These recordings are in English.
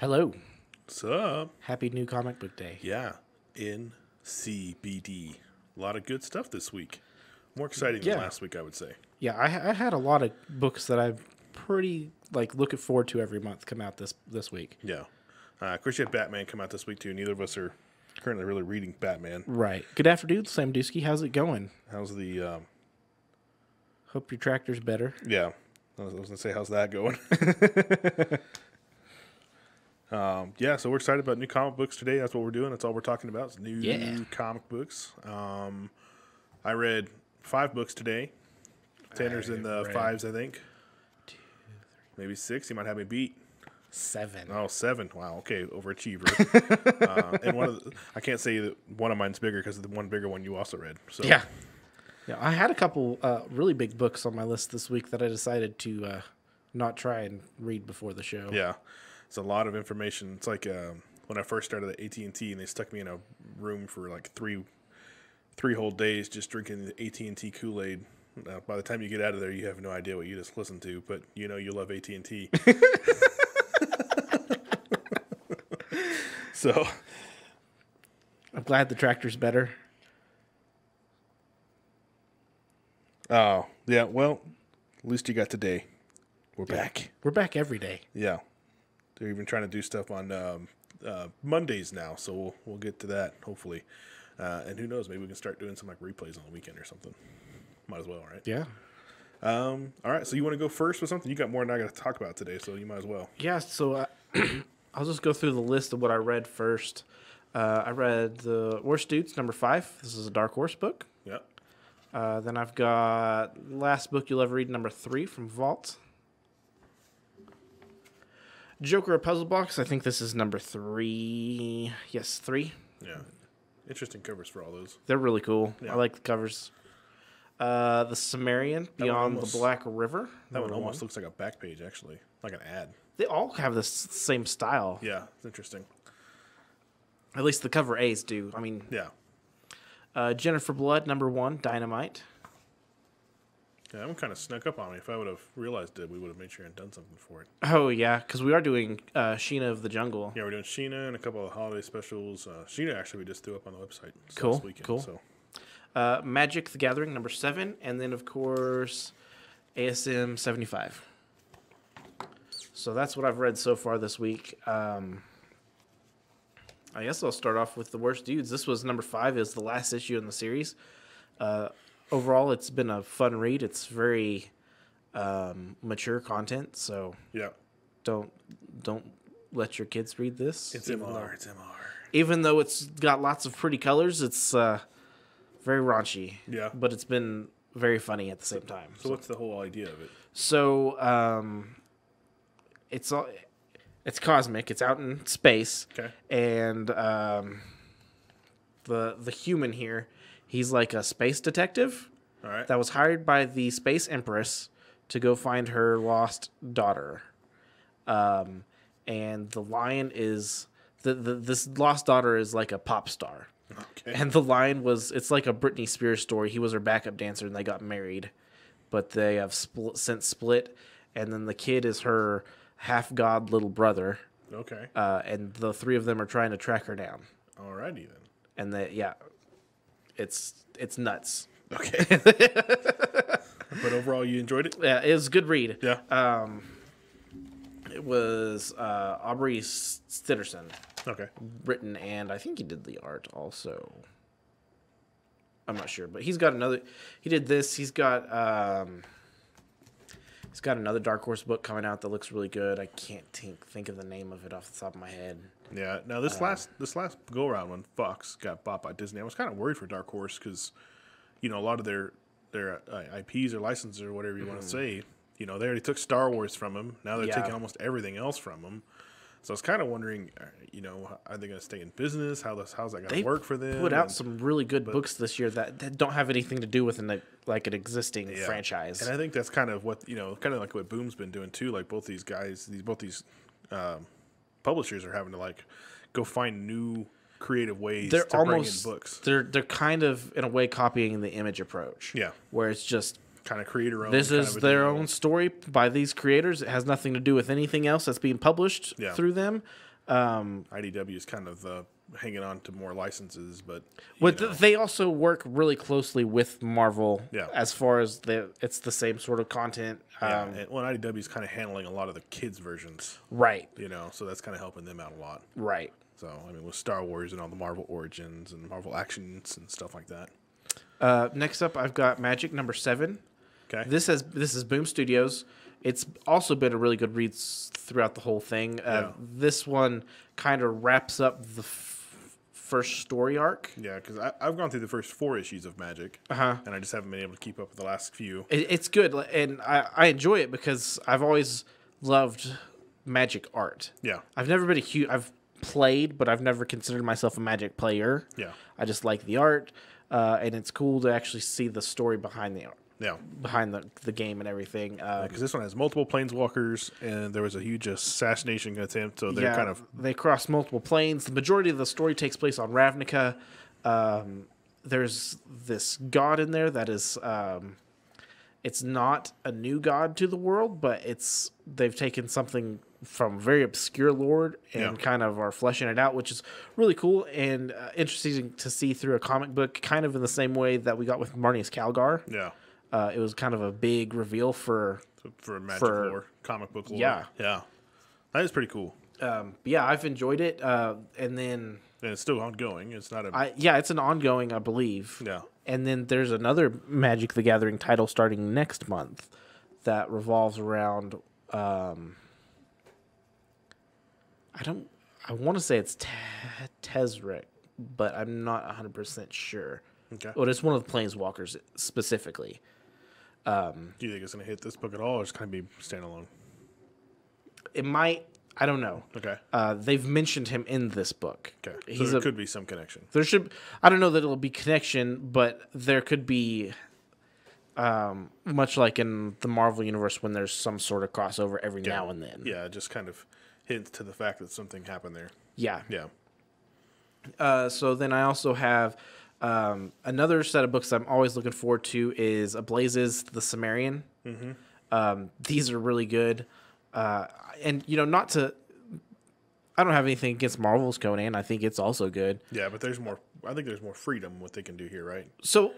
Hello. What's up? Happy New Comic Book Day. Yeah, NCBD. A lot of good stuff this week. More exciting than last week, I would say. Yeah, I had a lot of books that I'm pretty looking forward to every month come out this week. Yeah. Of course, you had Batman come out this week, too. Neither of us are currently really reading Batman. Right. Good afternoon, Sam Dusky. How's it going? How's the... Hope your tractor's better. Yeah. I was going to say, how's that going? Yeah, so we're excited about new comic books today. That's what we're doing. That's all we're talking about. It's new comic books. I read 5 books today. Tanner's in the 5s, I think. 2, 3, maybe 6. He might have me beat. 7. Oh, 7. Wow. Okay. Overachiever. And I can't say that one of mine's bigger because the one bigger one you also read. So. Yeah. Yeah. I had a couple really big books on my list this week that I decided to not try and read before the show. Yeah. It's a lot of information. It's like when I first started at AT&T and they stuck me in a room for like three whole days just drinking the AT&T Kool-Aid. By the time you get out of there, you have no idea what you just listened to, but you know you love AT&T. So I'm glad the tractor's better. Oh, yeah, well, at least you got today. We're back. We're back every day. Yeah. They're even trying to do stuff on Mondays now, so we'll get to that, hopefully. And who knows, maybe we can start doing some replays on the weekend or something. Might as well, right? Yeah. All right, so you want to go first with something? You got more than I got to talk about today, so you might as well. Yeah, so I'll just go through the list of what I read first. I read The Worst Dudes, number 5. This is a Dark Horse book. Yep. Then I've got Last Book You'll Ever Read, number 3 from Vault. Joker, a Puzzle Box. I think this is number 3. Yes, 3. Yeah. Interesting covers for all those. They're really cool. Yeah. I like the covers. The Sumerian, Beyond the Black River. That one almost looks like a back page, actually. Like an ad. They all have the same style. Yeah, it's interesting. At least the cover A's do. I mean, yeah. Jennifer Blood, number 1, Dynamite. Yeah, that one kind of snuck up on me. If I would have realized it, we would have made sure and done something for it. Oh, yeah, because we are doing Sheena of the Jungle. Yeah, we're doing Sheena and a couple of holiday specials. Sheena, actually, we just threw up on the website Cool, last weekend. cool. So. Magic the Gathering, number 7. And then, of course, ASM 75. So that's what I've read so far this week. I guess I'll start off with The Worst Dudes. This was number 5, is the last issue in the series. Overall, it's been a fun read. It's very mature content, so Yeah. don't let your kids read this. It's MR. It's MR. Even though it's got lots of pretty colors, it's very raunchy. Yeah. But it's been very funny at the same time. So what's the whole idea of it? So it's cosmic. It's out in space. Okay. And the human here, he's like a space detective. All right. That was hired by the Space Empress to go find her lost daughter. And the lion is this lost daughter is like a pop star. Okay. And the lion it's like a Britney Spears story. He was her backup dancer and they got married, but they have since split. And then the kid is her half god little brother. Okay. And the 3 of them are trying to track her down. Alrighty then. And it's nuts. Okay. But overall, you enjoyed it? Yeah, it was a good read. Yeah. It was Aubrey Stitterson Okay. written, and I think he did the art also. I'm not sure, but he's got another. He did this. He's got another Dark Horse book coming out that looks really good. I can't think of the name of it off the top of my head. Yeah. Now this last go around when Fox got bought by Disney, I was kind of worried for Dark Horse because, a lot of their IPs or licenses or whatever you want to say, they already took Star Wars from them. Now they're taking almost everything else from them. So I was kind of wondering, are they going to stay in business? How's that going to work for them? They put out some really good books this year that don't have anything to do with an existing franchise. And I think that's kind of what kind of like what Boom's been doing too. Like both these guys, both these publishers are having to go find new creative ways to bring in books. They're kind of in a way copying the Image approach. Yeah, where it's just kind of creator own. This is their own story by these creators. It has nothing to do with anything else that's being published through them. IDW is kind of hanging on to more licenses, but They also work really closely with Marvel. Yeah. As far as it's the same sort of content. IDW is kind of handling a lot of the kids versions, Right. so that's kind of helping them out a lot. Right. So I mean, with Star Wars and all the Marvel Origins and Marvel Actions and stuff like that. Next up, I've got Magic #7. Okay. This is Boom Studios. It's also been a really good read throughout the whole thing. This one kind of wraps up the first story arc. Yeah, because I've gone through the first 4 issues of Magic, and I just haven't been able to keep up with the last few. It's good, and I enjoy it because I've always loved Magic art. Yeah. I've never been I've played, but I've never considered myself a Magic player. Yeah. I just like the art, and it's cool to actually see the story behind the art. Yeah. Behind the game and everything. Because this one has multiple planeswalkers, and there was a huge assassination attempt, so they're kind of... They cross multiple planes. The majority of the story takes place on Ravnica. There's this god in there that is... it's not a new god to the world, but they've taken something from very obscure lore and kind of are fleshing it out, which is really cool and interesting to see through a comic book, kind of in the same way that we got with Marnius Calgar. Yeah. It was kind of a big reveal for Magic lore, comic book lore. Yeah. Yeah. That is pretty cool. I've enjoyed it. And then... And it's still ongoing. It's not a... it's an ongoing, I believe. Yeah. And then there's another Magic the Gathering title starting next month that revolves around... I want to say it's Tezric, but I'm not 100% sure. Okay. But it's one of the Planeswalkers specifically. Do you think it's going to hit this book at all, or it's going to be standalone? It might. I don't know. Okay. They've mentioned him in this book. Okay. So there could be some connection. There should. I don't know that it'll be connection, but there could be. Much like in the Marvel universe, when there's some sort of crossover every now and then. Yeah, just kind of hints to the fact that something happened there. Yeah. Yeah. So then I also have. Another set of books I'm always looking forward to is Ablaze's The Sumerian. Mm-hmm. These are really good. And, not to... I don't have anything against Marvel's Conan. I think it's also good. Yeah, but there's more... I think there's more freedom what they can do here, right? So,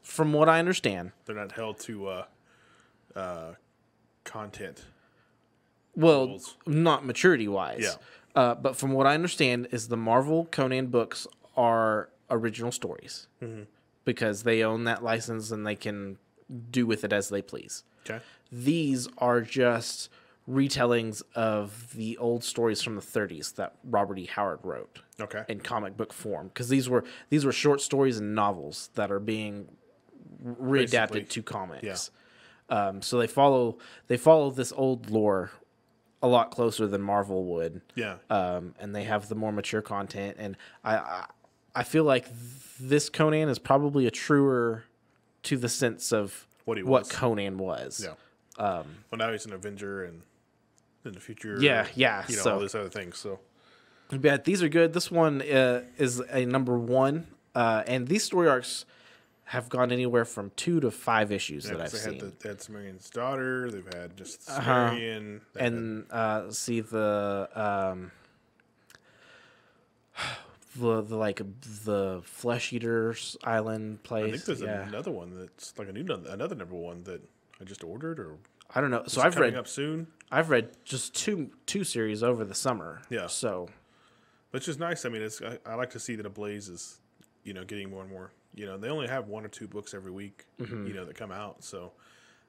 from what I understand... They're not held to content. Well, rules. Not maturity-wise. Yeah. But from what I understand is the Marvel Conan books are... original stories because they own that license and they can do with it as they please. Okay. These are just retellings of the old stories from the 30s that Robert E. Howard wrote. Okay. In comic book form, because these were short stories and novels that are being readapted to comics. Yeah. So they follow this old lore a lot closer than Marvel would. Yeah. And they have the more mature content, and I feel like this Conan is probably a truer to the sense of what Conan was. Yeah. Well, now he's an Avenger, and in the future, yeah. All these other things. So, but these are good. This one is a #1, and these story arcs have gone anywhere from 2 to 5 issues that I've seen. They had Sumerian's daughter. They've had just Sumerian, and see the. The Flesh Eaters Island place. I think there's another one that's like another #1 that I just ordered, or I don't know. So I've read up soon. I've read just two series over the summer. Yeah. So, which is nice. I mean, I like to see that Ablaze is, getting more and more. They only have 1 or 2 books every week, that come out. So,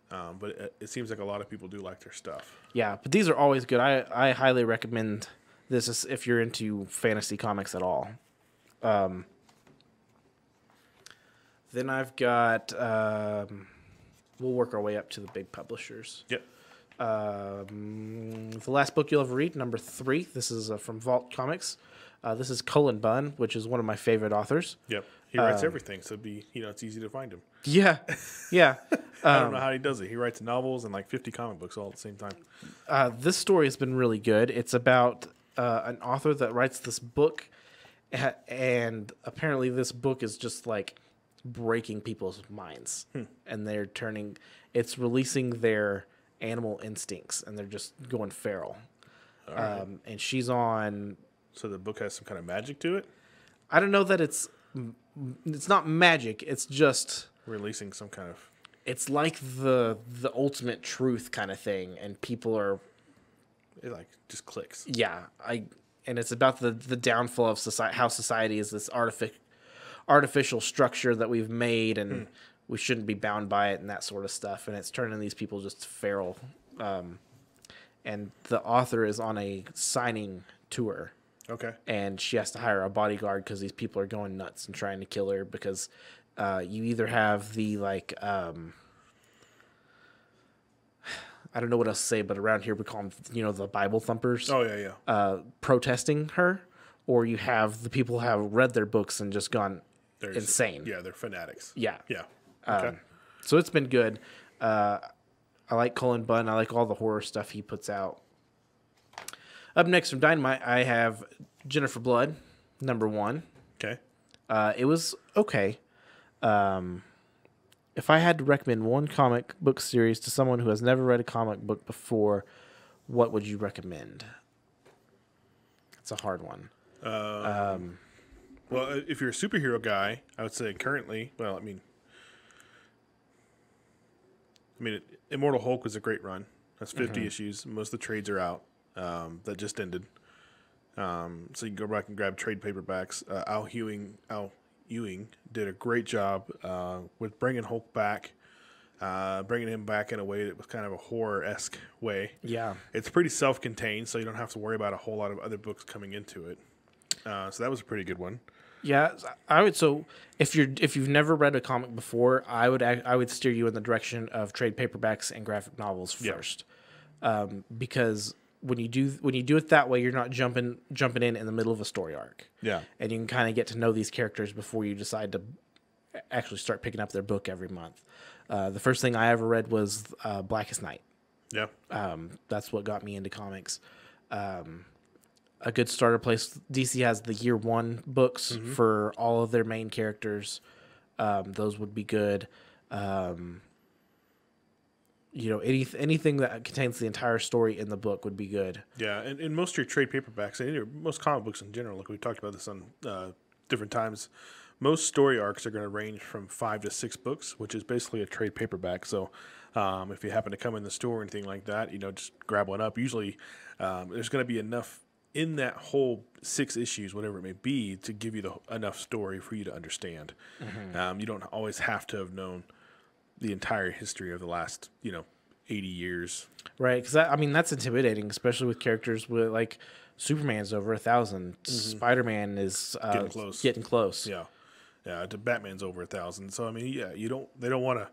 but it seems like a lot of people do like their stuff. Yeah, but these are always good. I highly recommend. This is if you're into fantasy comics at all. Then I've got... we'll work our way up to the big publishers. Yep. The last book you'll ever read, #3. This is from Vault Comics. This is Cullen Bunn, which is one of my favorite authors. Yep. He writes everything, so it's easy to find him. Yeah. I don't know how he does it. He writes novels and like 50 comic books all at the same time. This story has been really good. It's about... an author that writes this book, and apparently this book is just like breaking people's minds, and it's releasing their animal instincts, and they're just going feral. And she's on. So the book has some kind of magic to it? I don't know that it's not magic. It's just Releasing some kind of... It's like the ultimate truth kind of thing, and people are... It like just clicks. Yeah, and it's about the downfall of society, how society is this artificial structure that we've made, and we shouldn't be bound by it and that sort of stuff. And it's turning these people just feral. And the author is on a signing tour. Okay. And she has to hire a bodyguard because these people are going nuts and trying to kill her because you either have the, like, I don't know what else to say, but around here we call them, the Bible thumpers. Oh, yeah. Protesting her, or you have the people who have read their books and just gone insane. Yeah, they're fanatics. Yeah. Yeah. Okay. So it's been good. I like Cullen Bunn. I like all the horror stuff he puts out. Up next from Dynamite, I have Jennifer Blood, #1. Okay. It was okay. If I had to recommend one comic book series to someone who has never read a comic book before, what would you recommend? It's a hard one. Well, if you're a superhero guy, I would say currently, well, I mean, Immortal Hulk was a great run. That's 50 issues. Most of the trades are out. That just ended. So you can go back and grab trade paperbacks. Al Ewing did a great job with bringing Hulk back, bringing him back in a way that was kind of a horror-esque way. Yeah. It's pretty self-contained, so you don't have to worry about a whole lot of other books coming into it. So that was a pretty good one. Yeah, I would. So if you've never read a comic before, I would steer you in the direction of trade paperbacks and graphic novels first, because when you do it that way, you're not jumping in the middle of a story arc. Yeah, and you can kind of get to know these characters before you decide to actually start picking up their book every month. The first thing I ever read was Blackest Night. Yeah, that's what got me into comics. A good starter place. DC has the Year One books for all of their main characters. Those would be good. Anything that contains the entire story in the book would be good. Yeah, and most of your trade paperbacks, and most comic books in general, like we talked about this on different times, most story arcs are going to range from 5 to 6 books, which is basically a trade paperback. So if you happen to come in the store or anything like that, just grab one up. Usually there's going to be enough in that whole 6 issues, whatever it may be, to give you enough story for you to understand. You don't always have to have known the entire history of the last, 80 years. Right, because that's intimidating, especially with characters with, like, Superman's over 1,000. SpiderMan is getting close. Yeah, Batman's over 1,000. So, they don't want to...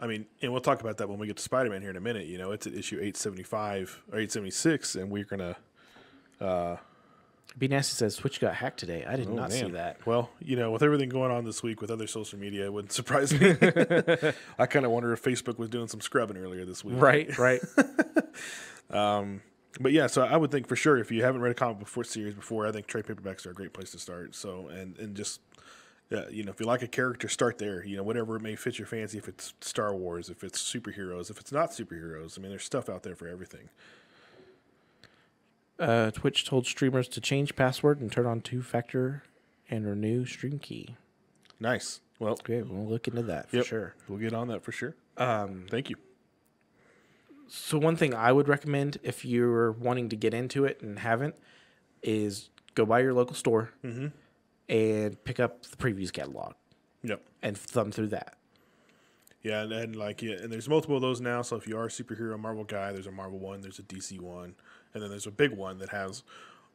and we'll talk about that when we get to Spider-Man here in a minute. It's at issue 875 or 876, and we're going to... B Nasty says Twitch got hacked today. I did not see that. Well, with everything going on this week with other social media, it wouldn't surprise me. I kind of wonder if Facebook was doing some scrubbing earlier this week. Right. But yeah, so I would think for sure if you haven't read a comic book series before, I think trade paperbacks are a great place to start. So and just if you like a character, start there. Whatever it may fit your fancy. If it's Star Wars, if it's superheroes, if it's not superheroes, there's stuff out there for everything. Twitch told streamers to change password and turn on 2-factor and renew stream key. Nice. Well, okay, we'll look into that for sure. We'll get on that for sure. Thank you. So one thing I would recommend if you're wanting to get into it and haven't is go by your local store and pick up the previews catalog. Yep. And thumb through that. Yeah, and there's multiple of those now. So if you are a superhero Marvel guy, there's a Marvel one, there's a DC one, and then there's a big one that has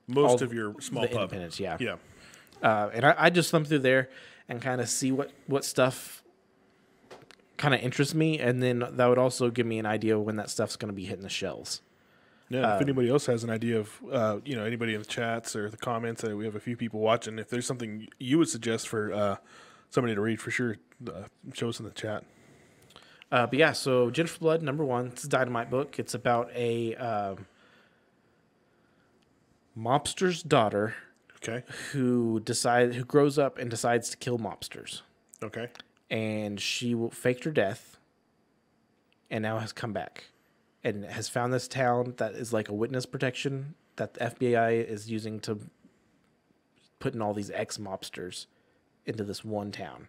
most of your small pub. Independents, yeah. Yeah. And I just thumb through there and kind of see what stuff kind of interests me, and then that would also give me an idea of when that stuff's going to be hitting the shelves. Yeah, if anybody else has an idea of, anybody in the chats or the comments, we have a few people watching. If there's something you would suggest for somebody to read, for sure, show us in the chat. But yeah, so Jennifer Blood, #1. It's a Dynamite book. It's about a mobster's daughter, who grows up and decides to kill mobsters. Okay. And she faked her death, and now has come back, and has found this town that is like a witness protection that the FBI is using to put in all these ex-mobsters into this one town.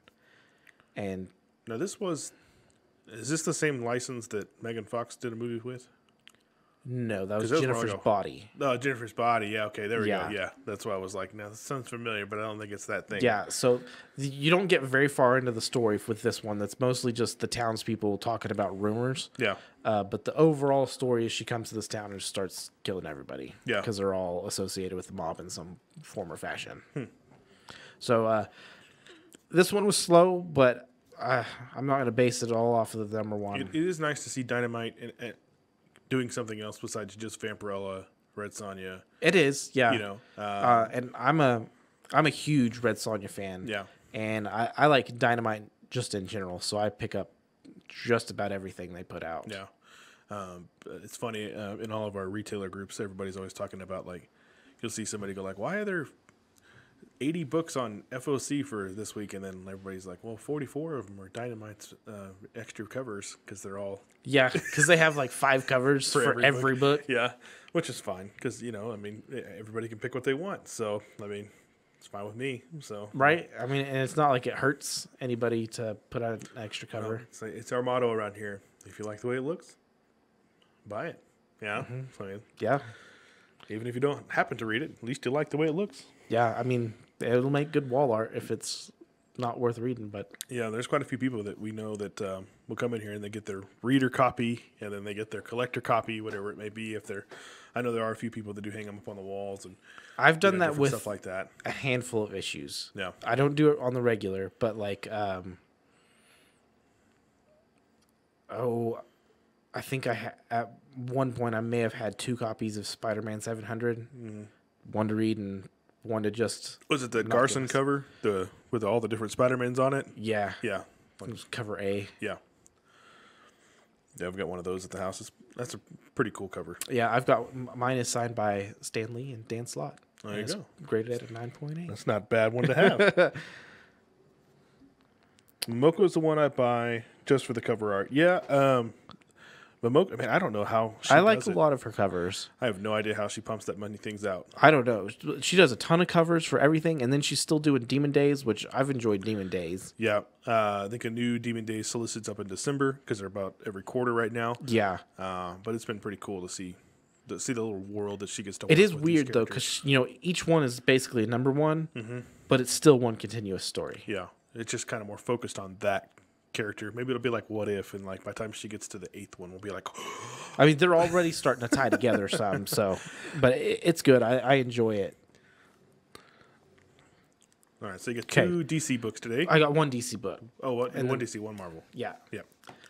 And now is this the same license that Megan Fox did a movie with? no, that was Jennifer's Body. Oh, Jennifer's Body. Yeah, okay, there we Yeah. go. Yeah, that's why I was like, now this sounds familiar, but I don't think it's that thing. Yeah, so you don't get very far into the story with this one. That's mostly just the townspeople talking about rumors. Yeah. But the overall story is she comes to this town and starts killing everybody. Yeah. Because they're all associated with the mob in some form or fashion. So this one was slow, but I'm not going to base it all off of the number one. It is nice to see Dynamite and doing something else besides just Vampirella, Red Sonja. It is, yeah. You know, and I'm a huge Red Sonja fan. Yeah. And I like Dynamite just in general, so I pick up just about everything they put out. Yeah. It's funny, in all of our retailer groups, everybody's always talking about, like, you'll see somebody go like, why are there 80 books on FOC for this week? And then everybody's like, well, 44 of them are Dynamite's extra covers because they're all... Yeah, because they have like 5 covers for every book. Yeah, which is fine because, you know, I mean, everybody can pick what they want. So, I mean, it's fine with me. So Right? I mean, and it's not like it hurts anybody to put out an extra cover. It's our motto around here. If you like the way it looks, buy it. Yeah. I mean, Yeah. even if you don't happen to read it, at least you like the way it looks. Yeah, I mean, it'll make good wall art if it's not worth reading, but... Yeah, there's quite a few people that we know that will come in here and they get their reader copy and then they get their collector copy, whatever it may be. I know there are a few people that do hang them up on the walls and I've done that different with stuff like that. a handful of issues. Yeah. I don't do it on the regular, but like, I think at one point I may have had 2 copies of Spider-Man 700, one to read and one to just... Was it the Garson cover with all the different Spider-Mans on it? Yeah. Yeah. It was cover A. Yeah. Yeah, I've got one of those at the house. That's a pretty cool cover. Yeah, I've got... Mine is signed by Stan Lee and Dan Slott. There you go. Graded at a 9.8. That's not a bad one to have. Moco's the one I buy just for the cover art. Yeah, but Moco, man, I don't know how she I like does a it. lot of her covers. I have no idea how she pumps that many things out. I don't know. She does a ton of covers for everything, and then she's still doing Demon Days, which I've enjoyed Demon Days. Yeah, I think a new Demon Days solicits up in December because they're about every quarter right now. Yeah. But it's been pretty cool to see the little world that she gets to. It work is with these weird, though, characters. because, each one is basically a number one, but it's still one continuous story. Yeah, it's just kind of more focused on that character. Maybe it'll be like What If, and like by the time she gets to the 8th one, we'll be like, I mean, they're already starting to tie together some, so, but it's good. I enjoy it. all right. So you get 2 DC books today. I got one DC book. Oh, what? And one DC, one Marvel. Yeah. Yeah.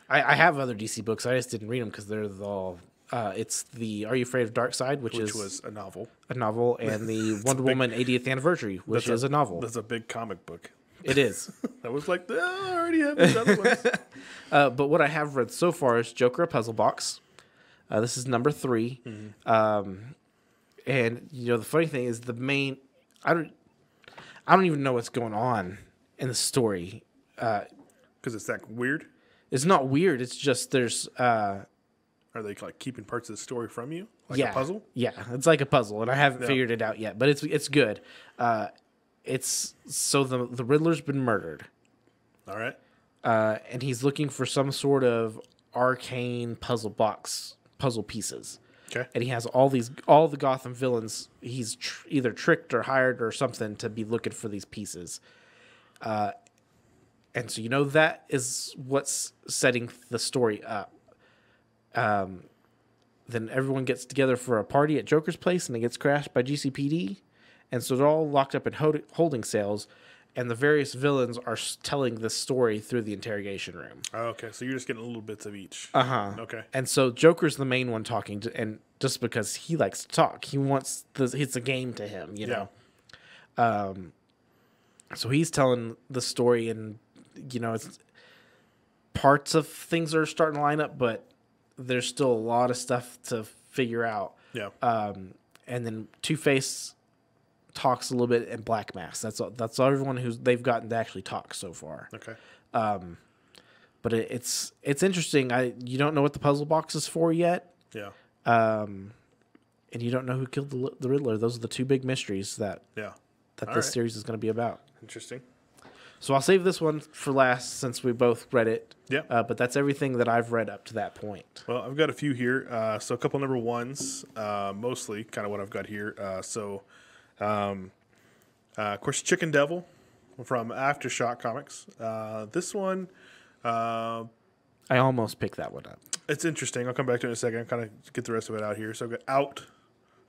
I have other DC books. I just didn't read them because they're all... it's the Are You Afraid of Darkseid, which was a novel. and the Wonder Woman 80th Anniversary, which is a novel. That's a big comic book. It is. I was like, I already have these other ones. But what I have read so far is Joker: A Puzzle Box. This is number 3. And the funny thing is I don't even know what's going on in the story. Because it's that weird. It's not weird. It's just there's. Are they like keeping parts of the story from you, like a puzzle? Yeah, it's like a puzzle, and I haven't figured it out yet. But it's good. It's so the Riddler's been murdered. All right. And he's looking for some sort of arcane puzzle pieces. Okay. And he has all the Gotham villains. He's either tricked or hired or something to be looking for these pieces. And so that is what's setting the story up. Then everyone gets together for a party at Joker's place, and it gets crashed by GCPD. And so they're all locked up in holding cells, and the various villains are telling this story through the interrogation room. Oh, okay, so you're just getting little bits of each. Okay. And so Joker's the main one talking, and just because he likes to talk, it's a game to him, know. So he's telling the story, and it's parts of things are starting to line up, but there's still a lot of stuff to figure out. Yeah. And then Two-Face talks a little bit, and Black Mask. That's all everyone they've gotten to actually talk so far. Okay. But it's interesting. You don't know what the puzzle box is for yet. Yeah. And you don't know who killed the Riddler. Those are the two big mysteries that Yeah. this series is going to be about. Interesting. So I'll save this one for last since we both read it. Yeah. But that's everything that I've read up to that point. Well, I've got a few here. So a couple number ones, mostly kind of what I've got here. Of course, Chicken Devil from Aftershock Comics. This one, I almost picked that one up. it's interesting. I'll come back to it in a second. I'll kind of get the rest of it out here. So I've got Out,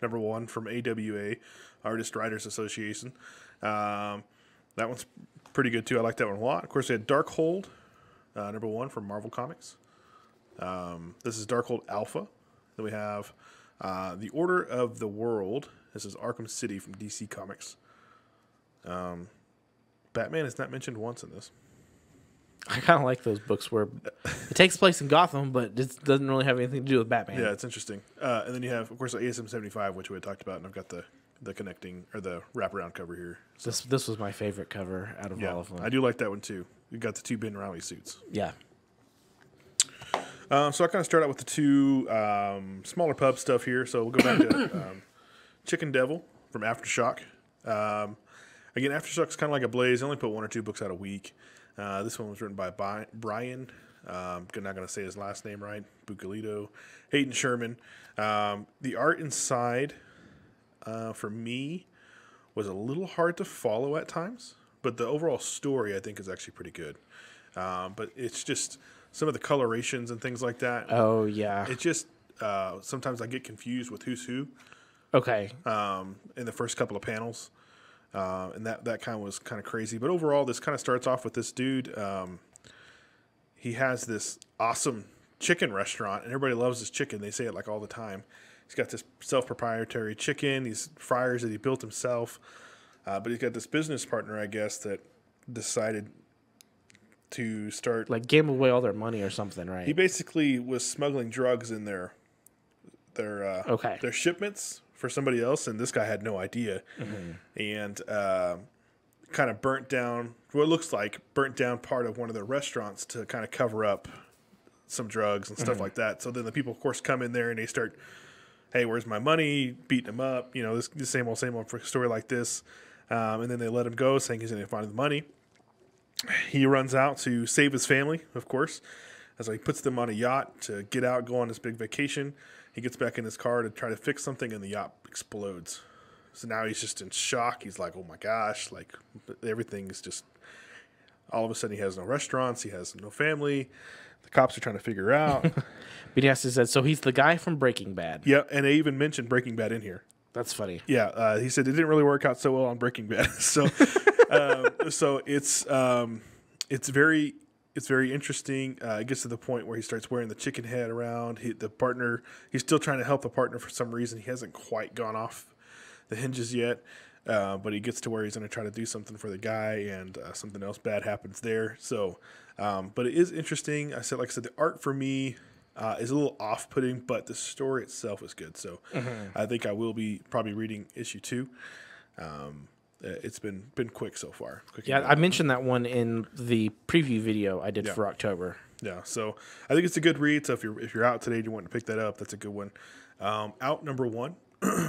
number one from AWA, Artist Writers Association. That one's pretty good too. I like that one a lot. Of course, they had Darkhold, number one from Marvel Comics. This is Darkhold Alpha. Then we have The Order of the World. This is Arkham City from DC Comics. Batman is not mentioned once in this. I kind of like those books where it takes place in Gotham, but it doesn't really have anything to do with Batman. Yeah, it's interesting. And then you have, of course, the ASM 75, which we had talked about, and I've got the connecting or the wraparound cover here. So, This was my favorite cover out of all of them. I do like that one too. You got the two Ben Reilly suits. Yeah. So I kind of start out with the two smaller pub stuff here. So we'll go back to Chicken Devil from Aftershock. Again, Aftershock's kind of like Ablaze. They only put one or two books out a week. This one was written by Brian. I'm not going to say his last name right. Bucalito. Hayden Sherman. The art inside, for me, was a little hard to follow at times. But the overall story, I think, is actually pretty good. But it's just some of the colorations and things like that. Oh, yeah. It just, sometimes I get confused with who's who. Okay. In the first couple of panels. And that kind of was kind of crazy. But overall, this kind of starts off with this dude. He has this awesome chicken restaurant, and everybody loves his chicken. They say it like all the time. He's got this self-proprietary chicken, these fryers that he built himself. But he's got this business partner, I guess, that decided to start... Like gave away all their money or something, right? He basically was smuggling drugs in their shipments for somebody else, and this guy had no idea. Mm-hmm. And kind of burnt down part of one of their restaurants to kind of cover up some drugs and stuff like that. So then the people, of course, come in there and they start, hey, where's my money? Beating him up. You know, this same old for a story like this. And then they let him go, saying he's going to find the money. He runs out to save his family, of course. As he puts them on a yacht to get out, go on this big vacation. He gets back in his car to try to fix something, and the yacht explodes. So now he's just in shock. He's like, oh my gosh, like everything is just, all of a sudden he has no restaurants, he has no family. The cops are trying to figure out. BDS said, so he's the guy from Breaking Bad. Yeah, and they even mentioned Breaking Bad in here. That's funny. Yeah, he said it didn't really work out so well on Breaking Bad. So, so it's very interesting. It gets to the point where he starts wearing the chicken head around. He's still trying to help the partner for some reason. He hasn't quite gone off the hinges yet, but he gets to where he's going to try to do something for the guy, and something else bad happens there. So, but it is interesting. Like I said, the art for me is a little off-putting, but the story itself is good. So I think I will be probably reading issue 2. It's been quick so far. I mentioned that one in the preview video I did for October. Yeah, so I think it's a good read. So if you're out today and you want to pick that up, that's a good one. Out number 1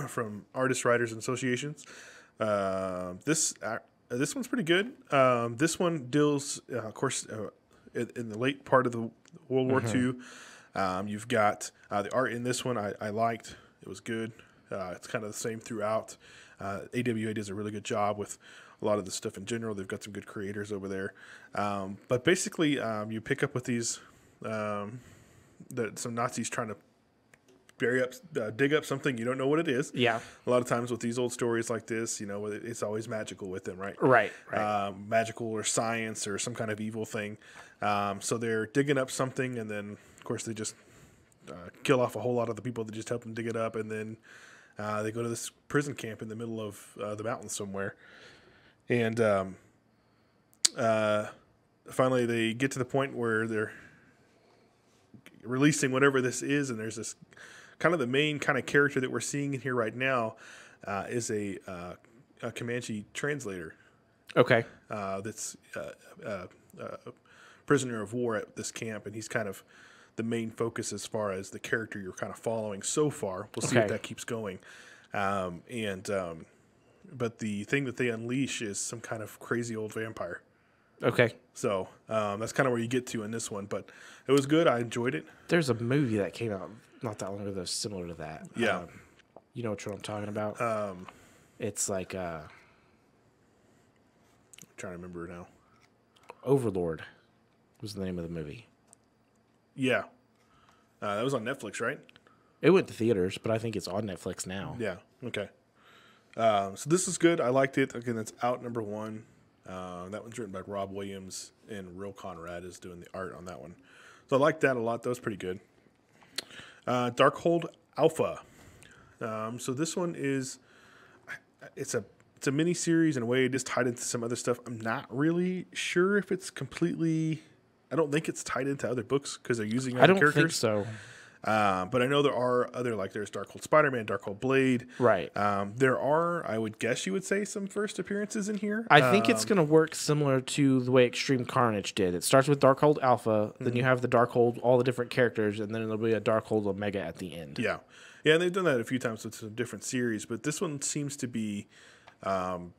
from Artists, Writers, and Associations. This one's pretty good. This one deals, of course, in the late part of the World War II. You've got the art in this one I liked. It was good. It's kind of the same throughout. AWA does a really good job with a lot of the stuff in general. They've got some good creators over there. But basically, you pick up with these some Nazis trying to dig up something. You don't know what it is. Yeah. A lot of times with these old stories like this, it's always magical with them, right? Right. Magical or science or some kind of evil thing. So they're digging up something, and then, of course, they just kill off a whole lot of the people that just help them dig it up, and then they go to this prison camp in the middle of the mountains somewhere. And finally they get to the point where they're releasing whatever this is, and there's this kind of the main kind of character that we're seeing in here right now is a Comanche translator. Okay. That's a prisoner of war at this camp, and he's kind of the main focus as far as the character you're kind of following so far. We'll see if that keeps going. But the thing that they unleash is some kind of crazy old vampire. Okay. So that's kind of where you get to in this one. But it was good. I enjoyed it. There's a movie that came out not that long ago that's similar to that. Yeah. You know what I'm talking about? It's like I'm trying to remember now. Overlord was the name of the movie. Yeah. That was on Netflix, right? It went to theaters, but I think it's on Netflix now. Yeah. Okay. So this is good. I liked it. Again, that's out number 1. That one's written by Rob Williams, and Real Conrad is doing the art on that one. So I liked that a lot. That was pretty good. Darkhold Alpha. So this one is it's a mini series in a way. It is tied into some other stuff. I'm not really sure if it's completely. I don't think it's tied into other books because they're using other characters. I don't think so. But I know there are other, like there's Darkhold SpiderMan, Darkhold Blade. Right. There are, I would guess you would say, some first appearances in here. I think it's going to work similar to the way Extreme Carnage did. It starts with Darkhold Alpha, then you have the Darkhold, all the different characters, and then there'll be a Darkhold Omega at the end. Yeah. Yeah, and they've done that a few times with some different series, but this one seems to be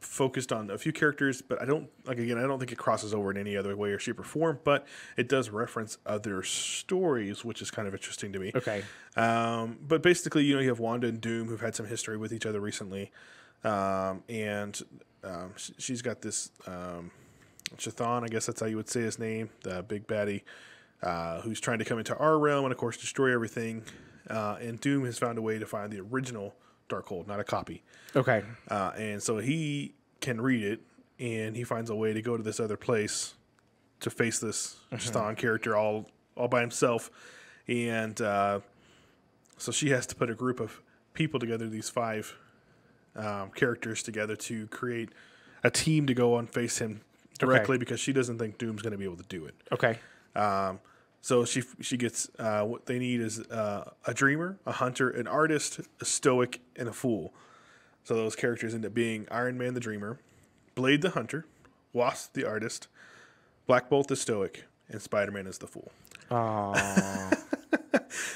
focused on a few characters, but I don't think it crosses over in any other way or shape or form, but it does reference other stories, which is kind of interesting to me. Okay. But basically, you have Wanda and Doom who've had some history with each other recently. She's got this Chthon, I guess that's how you would say his name, the big baddie, who's trying to come into our realm and, of course, destroy everything. And Doom has found a way to find the original Darkhold, not a copy. Okay. And so he can read it, and he finds a way to go to this other place to face this Chthon character all by himself. And so she has to put a group of people together, these 5 characters together, to create a team to go and face him directly because she doesn't think Doom's going to be able to do it. Okay. So she gets what they need is a dreamer, a hunter, an artist, a stoic, and a fool. So those characters end up being Iron Man the dreamer, Blade the hunter, Wasp the artist, Black Bolt the stoic, and Spider-Man is the fool. Aww.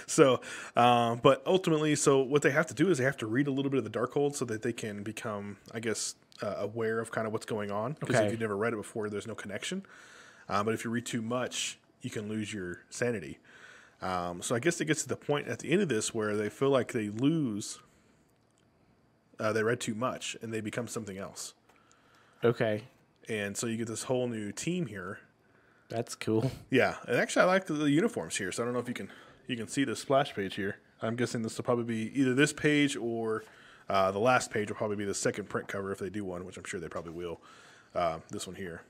So, but ultimately, so what they have to do is they have to read a little bit of the Darkhold so that they can become, I guess, aware of kind of what's going on. Because if you've never read it before, there's no connection. But if you read too much, you can lose your sanity. So I guess it gets to the point at the end of this where they feel like they lose. They read too much and they become something else. Okay. And so you get this whole new team here. That's cool. Yeah, and actually I like the uniforms here. So I don't know if you can see the splash page here. I'm guessing this will probably be either this page or the last page will probably be the second print cover if they do one, which I'm sure they probably will. This one here.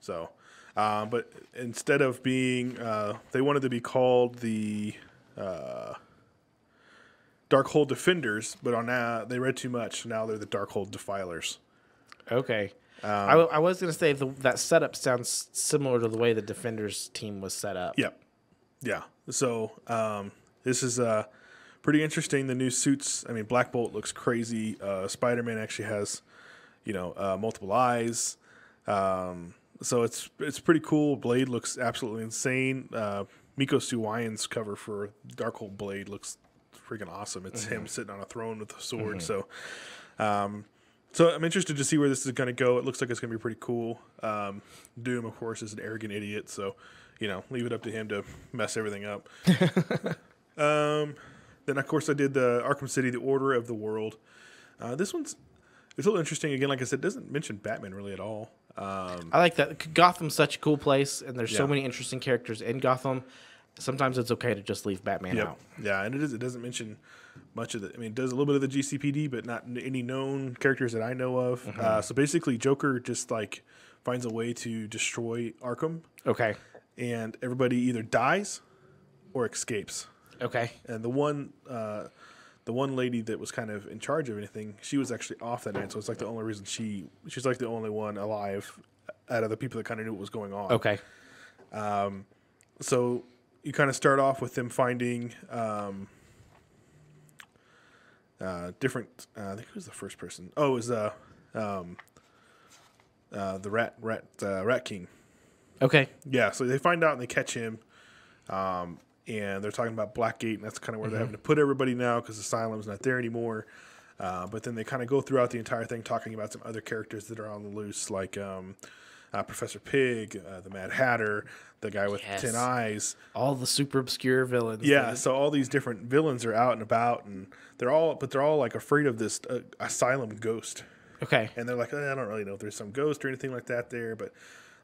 So, but instead of being, they wanted to be called the Darkhold Defenders, but on now they read too much. So now they're the Darkhold Defilers. Okay. I was going to say that setup sounds similar to the way the Defenders team was set up. Yep. Yeah. So this is pretty interesting. The new suits. I mean, Black Bolt looks crazy. Spider-Man actually has, multiple eyes. So it's pretty cool. Blade looks absolutely insane. Miko Suwayan's cover for Darkhold Blade looks freaking awesome. It's him sitting on a throne with a sword. So so I'm interested to see where this is going to go. It looks like it's going to be pretty cool. Doom, of course, is an arrogant idiot. So, leave it up to him to mess everything up. Then, of course, I did the Arkham City, The Order of the World. This one's it's a little interesting. Again, like I said, it doesn't mention Batman really at all. I like that. Gotham's such a cool place, and there's so many interesting characters in Gotham. Sometimes it's okay to just leave Batman out. Yeah, and it doesn't mention much of it. I mean, it does a little bit of the GCPD, but not any known characters that I know of. So basically, Joker just finds a way to destroy Arkham. Okay. And everybody either dies or escapes. Okay. And the one lady that was kind of in charge of anything, she was actually off that night. So it's like the only reason she's like the only one alive out of the people that kind of knew what was going on. Okay. So you kind of start off with them finding different. I think it was the first person. Oh, it was the Rat King. Okay. Yeah, so they find out and they catch him, and they're talking about Blackgate, and that's kind of where they're having to put everybody now because Asylum's not there anymore. But then they kind of go throughout the entire thing talking about some other characters that are on the loose, like Professor Pig, the Mad Hatter, the guy with 10 eyes. All the super obscure villains. Yeah, so all these different villains are out and about, and they're all like afraid of this Asylum ghost. Okay. And they're like, I don't really know if there's some ghost or anything like that there, but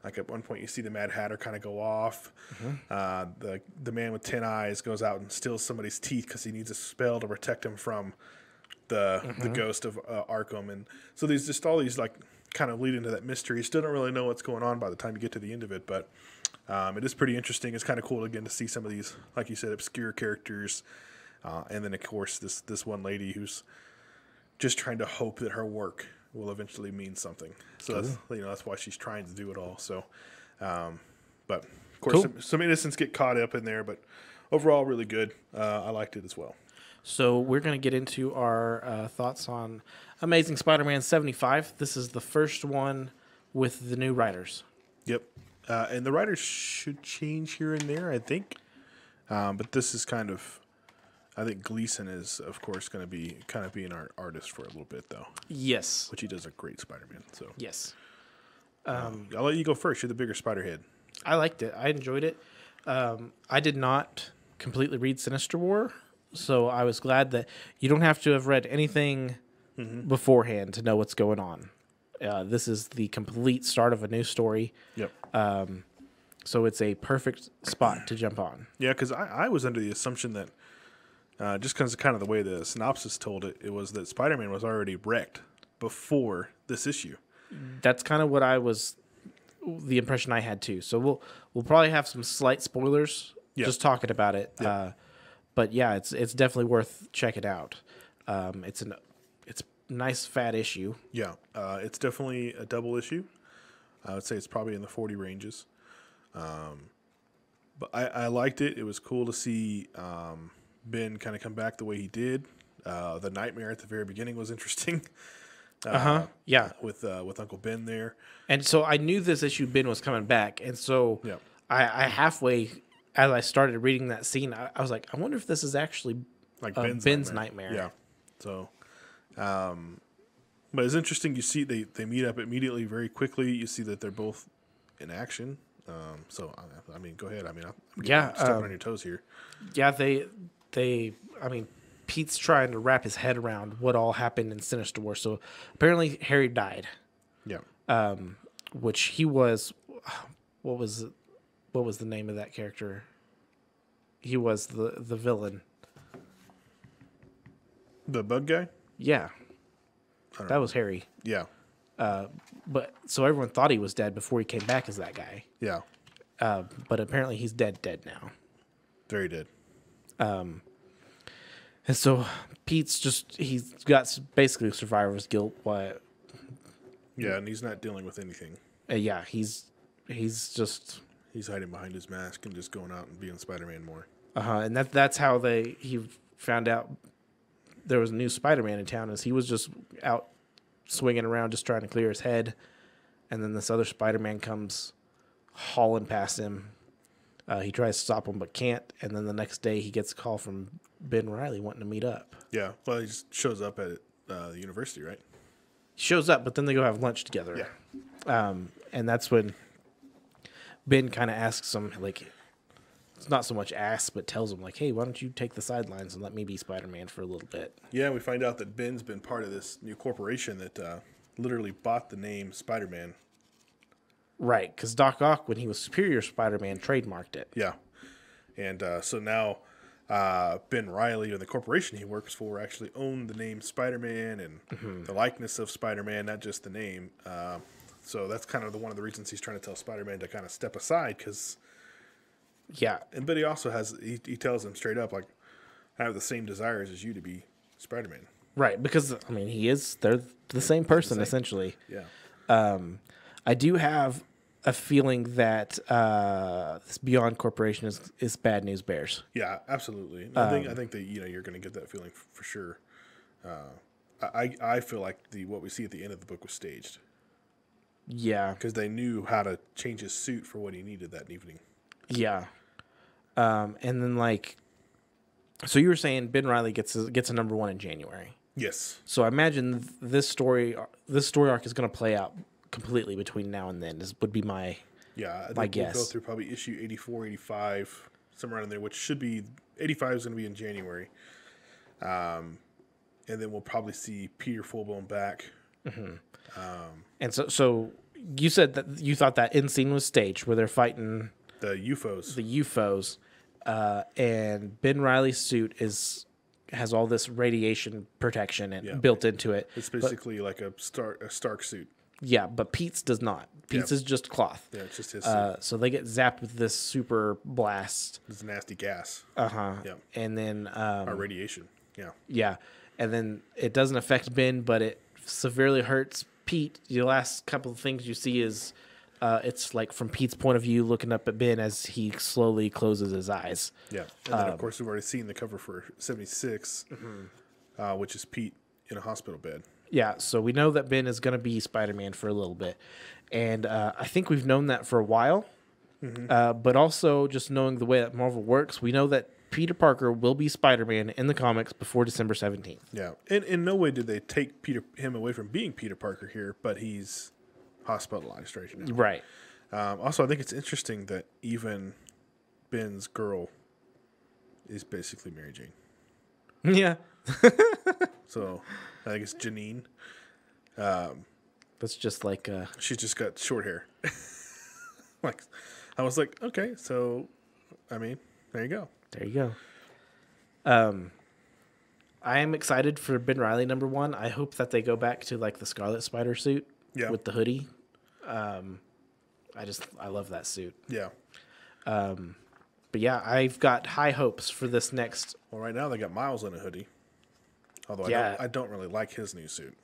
like at one point you see the Mad Hatter kind of go off. The man with 10 eyes goes out and steals somebody's teeth because he needs a spell to protect him from the ghost of Arkham. And so there's just all these like kind of lead into that mystery. You still don't really know what's going on by the time you get to the end of it, but it is pretty interesting. It's kind of cool again to see some of these, like you said, obscure characters. And then of course this one lady who's just trying to hope that her work will eventually mean something. So that's why she's trying to do it all. So, but of course some innocents get caught up in there, but overall really good. I liked it as well. So we're going to get into our thoughts on Amazing Spider-Man 75. This is the first one with the new writers. Yep. And the writers should change here and there, I think. But this is kind of, I think Gleason is, of course, going to be kind of being our artist for a little bit, though. Yes. Which he does a great Spider-Man. So yes. I'll let you go first. You're the bigger Spider-Head. I liked it. I enjoyed it. I did not completely read Sinister War, so I was glad that you don't have to have read anything beforehand to know what's going on. This is the complete start of a new story. Yep. So it's a perfect spot to jump on. Yeah, because I was under the assumption that just because of kind of the way the synopsis told it, it was that Spider-Man was already wrecked before this issue. That's kind of what the impression I had too. So we'll probably have some slight spoilers just talking about it. Yep. But yeah, it's definitely worth checking out. It's a nice fat issue. Yeah, it's definitely a double issue. I would say it's probably in the 40 ranges. But I liked it. It was cool to see Ben kind of come back the way he did. The nightmare at the very beginning was interesting. Yeah. With Uncle Ben there. And so I knew this issue Ben was coming back, and so Yeah. I halfway as I started reading that scene, I was like, I wonder if this is actually Like Ben's nightmare. Yeah. So, but it's interesting. You see they meet up immediately, very quickly. You see that they're both in action. So I mean, go ahead. I mean, I'm stepping on your toes here. Yeah, I mean, Pete's trying to wrap his head around what all happened in Sinister War. So apparently Harry died. Yeah. Which he was, what was the name of that character? He was the villain. The bug guy? Yeah. That was Harry. Yeah. But so everyone thought he was dead before he came back as that guy. Yeah. But apparently he's dead now. Very dead. And so he's got basically survivor's guilt. Yeah, and he's not dealing with anything. Yeah, he's just He's hiding behind his mask and just going out and being Spider-Man more. and that's how he found out there was a new Spider-Man in town, as he was just out swinging around just trying to clear his head, and then this other Spider-Man comes hauling past him. He tries to stop him but can't, and then the next day he gets a call from Ben Reilly wanting to meet up. Yeah, well, he just shows up at the university, right? He shows up, but then they go have lunch together. Yeah. And that's when Ben kind of asks him, like, it's not so much asks, but tells him, like, hey, why don't you take the sidelines and let me be Spider-Man for a little bit? Yeah, we find out that Ben's been part of this new corporation that literally bought the name Spider-Man. Right, because Doc Ock, when he was Superior Spider-Man, trademarked it. Yeah. And so now Ben Reilly and the corporation he works for actually own the name Spider-Man and the likeness of Spider-Man, not just the name. So that's kind of one of the reasons he's trying to tell Spider-Man to kind of step aside, because... Yeah. But he also he tells him straight up, like, I have the same desires as you to be Spider-Man. Right, because, I mean, they're the same person, essentially. Yeah. I do have a feeling that this Beyond Corporation is Bad News Bears. Yeah, absolutely. I think that you're going to get that feeling for sure. I feel like what we see at the end of the book was staged. Yeah. because they knew how to change his suit for what he needed that evening. Yeah. And then like, so you were saying Ben Reilly gets a number 1 in January. Yes. So I imagine this story arc is going to play out completely between now and then. This would be my Yeah, I think my we'll guess. go through probably issue 84, 85, somewhere around there, which should be 85 is going to be in January. And then we'll probably see Peter Fullbone back. And so you said that you thought that end scene was staged where they're fighting The UFOs. the UFOs, and Ben Reilly's suit has all this radiation protection built into it. It's basically like a Stark suit. Yeah, but Pete's does not. Pete's is just cloth. Yeah, it's just his suit. So they get zapped with this super blast. It's nasty gas. Yeah. And then Or radiation. Yeah. yeah, and then it doesn't affect Ben, but it severely hurts Pete. The last couple of things you see is it's like from Pete's point of view, looking up at Ben as he slowly closes his eyes. Yeah. And then, of course, we've already seen the cover for 76, which is Pete in a hospital bed. Yeah, so we know that Ben is going to be Spider-Man for a little bit. And I think we've known that for a while. But also, just knowing the way that Marvel works, we know that Peter Parker will be Spider-Man in the comics before December 17th. Yeah. And in no way did they take him away from being Peter Parker here, but he's hospitalized right now. Right. Also, I think it's interesting that even Ben's girl is basically Mary Jane. Yeah. So I think it's Janine. That's just like... She's just got short hair. Like, I was like, okay, so, I mean, there you go. There you go. I am excited for Ben Reilly number 1. I hope that they go back to like the Scarlet Spider suit with the hoodie. I love that suit. Yeah. But yeah, I've got high hopes for this next. Well, right now they got Miles in a hoodie. Although I don't really like his new suit.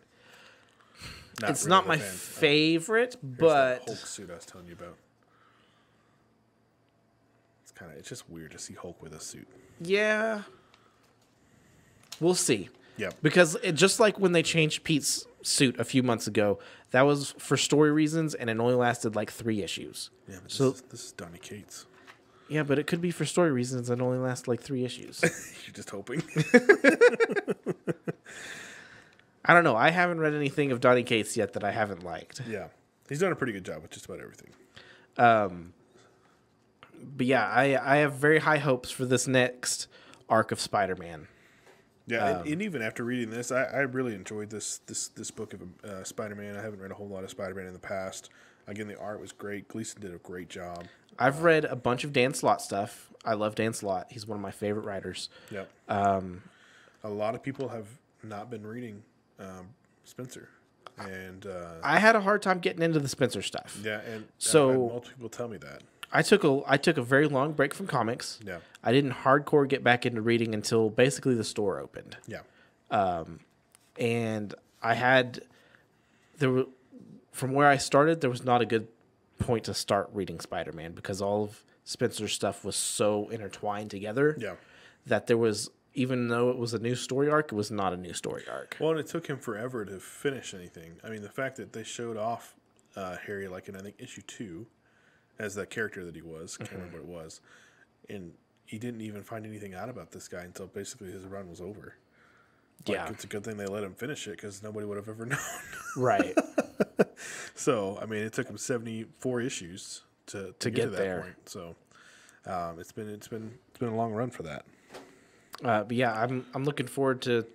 It's not my favorite, but that Hulk suit I was telling you about. It's just weird to see Hulk with a suit. Yeah. We'll see. Yeah. Because just like when they changed Pete's suit a few months ago, that was for story reasons, and it only lasted like 3 issues. Yeah, but so this is Donny Cates. Yeah, but it could be for story reasons and only last like 3 issues. You're just hoping. I don't know. I haven't read anything of Donny Cates yet that I haven't liked. Yeah. He's done a pretty good job with just about everything. But yeah, I have very high hopes for this next arc of Spider-Man. Yeah, and even after reading this, I really enjoyed this book of Spider-Man. I haven't read a whole lot of Spider-Man in the past. Again, the art was great. Gleason did a great job. I've read a bunch of Dan Slott stuff. I love Dan Slott. He's one of my favorite writers. Yep. A lot of people have not been reading Spencer. And I had a hard time getting into the Spencer stuff. Yeah, and so I've had multiple people tell me that. I took a very long break from comics. Yeah. I didn't hardcore get back into reading until basically the store opened. Yeah. And from where I started, there was not a good point to start reading Spider-Man because all of Spencer's stuff was so intertwined together. Yeah. That there was, even though it was a new story arc, it was not a new story arc. Well, and it took him forever to finish anything. I mean, the fact that they showed off Harry, like in, I think, issue 2, as that character that he was. I can't remember what it was. And he didn't even find anything out about this guy until basically his run was over. Like, it's a good thing they let him finish it because nobody would have ever known. Right. So, I mean, it took him 74 issues to get to that there. point. So, it's been a long run for that. But yeah, I'm looking forward to it.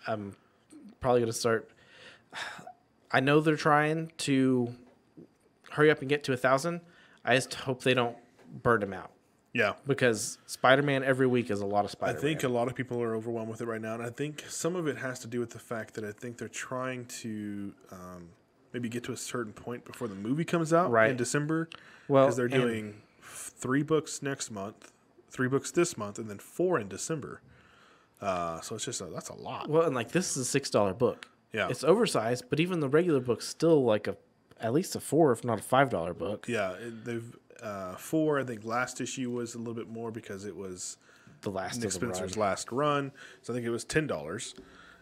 I'm probably going to start. I know they're trying to hurry up and get to 1,000. I just hope they don't burn them out. Yeah. Because Spider-Man every week is a lot of Spider-Man. I think a lot of people are overwhelmed with it right now. And I think some of it has to do with the fact that I think they're trying to maybe get to a certain point before the movie comes out in December. Well, because they're doing 3 books next month, 3 books this month, and then 4 in December. So it's just that's a lot. Well, and like this is a $6 book. Yeah. It's oversized, but even the regular book's still like at least a $4, if not a $5 book. Yeah, they've 4. I think last issue was a little bit more because it was the last Nick Spencer's last run. So I think it was $10.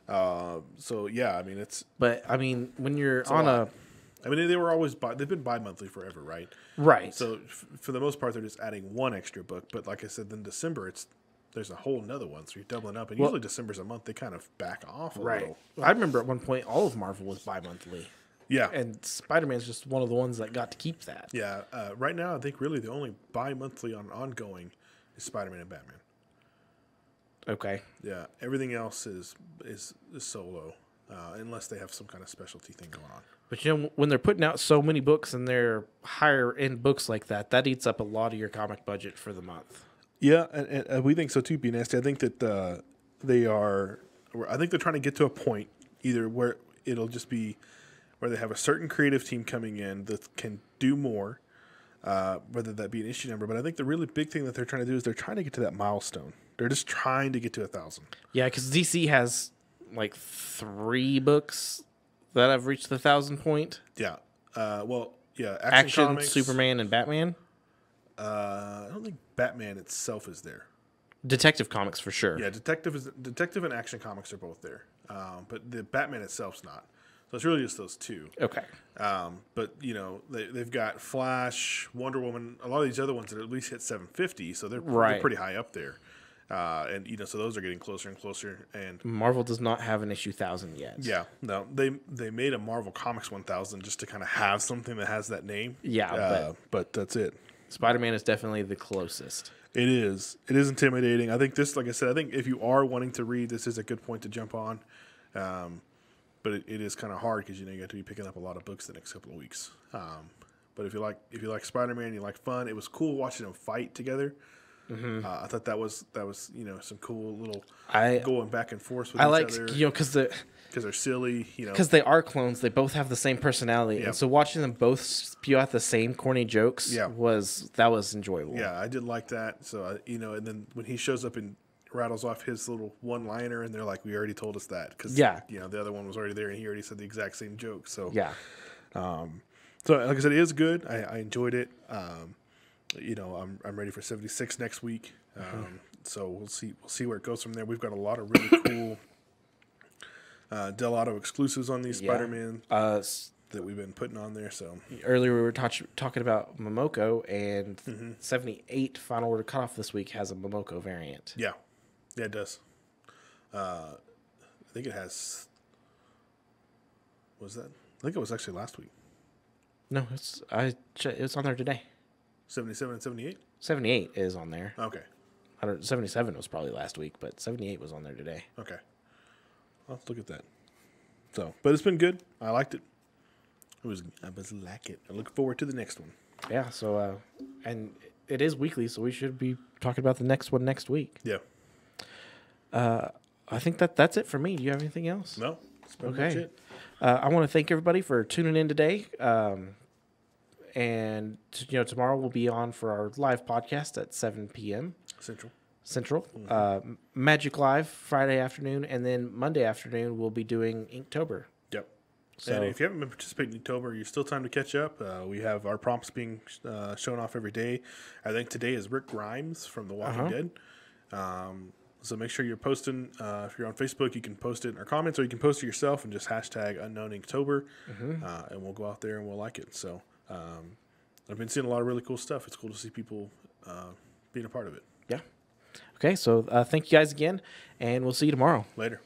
So yeah, I mean it's. But I mean, when you're on a I mean, they were always they've been bi-monthly forever, right? right, So for the most part, they're just adding one extra book. But like I said, then December, there's a whole nother one, so you're doubling up. And usually December's a month they kind of back off a little. I remember at one point all of Marvel was bi-monthly. Yeah, And Spider-Man's just one of the ones that got to keep that. yeah. Right now, I think really the only bi-monthly ongoing is Spider-Man and Batman. Okay. Yeah, everything else is solo, unless they have some kind of specialty thing going on. But you know, when they're putting out so many books and they're higher end books like that, that eats up a lot of your comic budget for the month. Yeah, and we think so too, B Nasty. I think that they are. I think they're trying to get to a point either where it'll just be where they have a certain creative team coming in that can do more, whether that be an issue number. But I think the really big thing that they're trying to do is they're trying to get to that milestone. They're just trying to get to 1,000. Yeah, because DC has like 3 books that have reached the 1,000 point. Yeah. Well, yeah. Action, Comics, Superman, and Batman. I don't think Batman itself is there. Detective Comics for sure. Yeah, Detective and Action Comics are both there, but the Batman itself's not. So it's really just those two. Okay. But you know they've got Flash, Wonder Woman, a lot of these other ones that at least hit 750, so they're pretty high up there. And you know, so those are getting closer and closer. And Marvel does not have an issue 1,000 yet. yeah, no, they made a Marvel Comics 1000 just to kind of have something that has that name. Yeah, but that's it. Spider-Man is definitely the closest. It is intimidating. I think this, like I said, I think if you are wanting to read, this is a good point to jump on. But it is kind of hard because you have to be picking up a lot of books the next couple of weeks. But if you like Spider-Man, you like fun. It was cool watching them fight together. Mm-hmm. I thought that was some cool little going back and forth with each other. Because they're silly, because they are clones. They both have the same personality, and so watching them both spew out the same corny jokes was enjoyable. Yeah, I did like that. So and then when he shows up and rattles off his little one-liner, and they're like, "We already told us that," because the other one was already there, and he already said the exact same joke. So so like I said, it is good. I enjoyed it. I'm ready for 76 next week. So we'll see where it goes from there. We've got a lot of really cool Del Auto exclusives on these Spider-Man that we've been putting on there. So earlier we were talking about Moco, and 78 Final Order Cutoff this week has a Moco variant. Yeah, it does. I think it has. Was that? I think it was actually last week. No, it's on there today. 77 and 78? 78 is on there. Okay. 77 was probably last week, but 78 was on there today. Okay. I'll look at that. So, but it's been good. I liked it. I was like it. I look forward to the next one. Yeah, so and it is weekly, so we should be talking about the next one next week. Yeah. I think that's it for me. Do you have anything else? No. That's pretty much it. I want to thank everybody for tuning in today. And tomorrow we'll be on for our live podcast at 7 p.m. Central. Mm-hmm. Magic Live Friday afternoon, and then Monday afternoon we'll be doing Inktober. Yep. So, and if you haven't been participating in Inktober, you're still time to catch up. We have our prompts being shown off every day. I think today is Rick Grimes from The Walking Dead. So make sure you're posting. If you're on Facebook, you can post it in our comments, or you can post it yourself and just hashtag #UnknownInktober, and we'll go out there and we'll like it. So I've been seeing a lot of really cool stuff. It's cool to see people being a part of it. Yeah. Okay, so thank you guys again, and we'll see you tomorrow. Later.